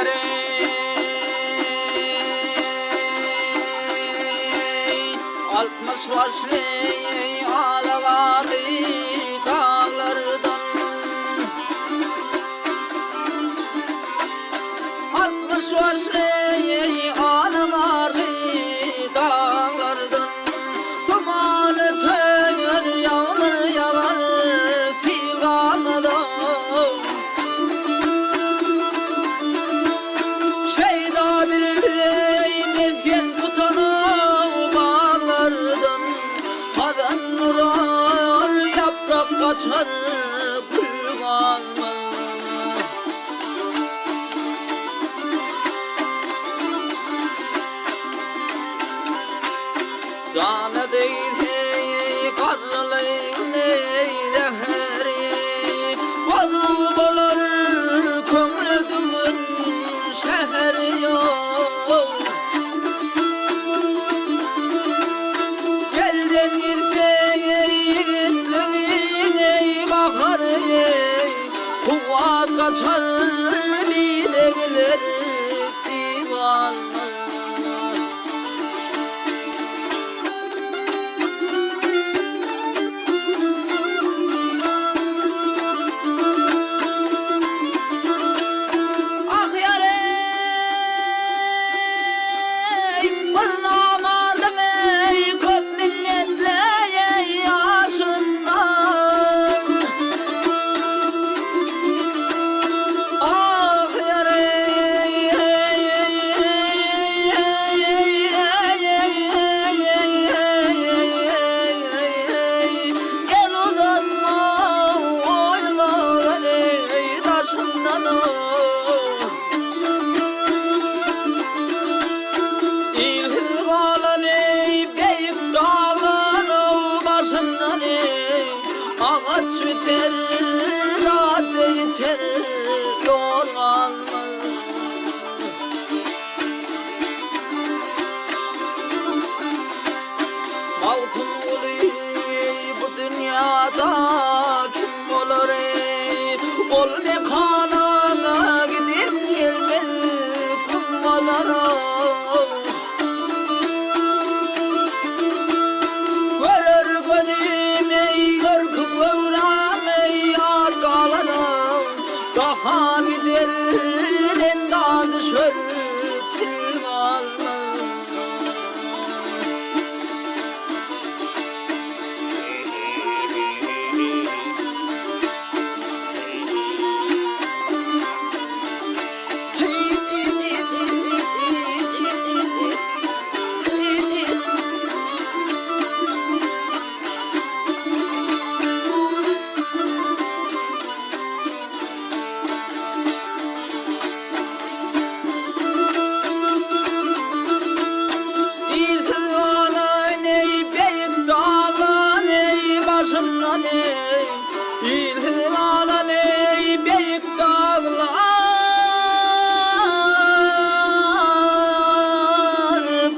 yere altmış başlı ağlavardı dağlardan. Altmış başlı ağlavardı dağlardan. Duman öter yağmur yağar fil kalmadan. Şeyda bileyim etken tutanı bağlardan. Hadan durar yaprak kaçar bulgandan. Canı değil hey karnılıyım neyle heri. Vazı bolar kömrüdümün şehri yok. Gelden girseyin ey bakar ey. Kuvvet kaçar bile gelir divanlar. Ağaç biter, radde yeter, yol almaz. Altın oluyor bu dünyada kim olur ey? Ol mekanına gidip gelmez kummalara. Görür gözüm ey yorgun kıvram ey ağkalana. Daha giderin daha düşür tülmanla. İlhılan ey büyük dağlar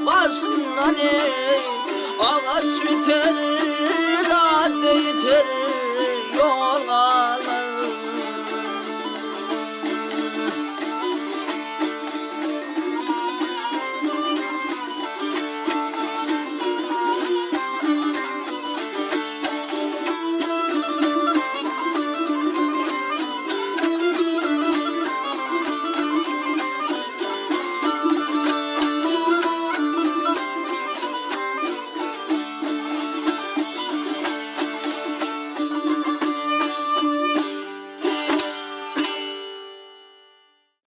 başından ey ağaç biter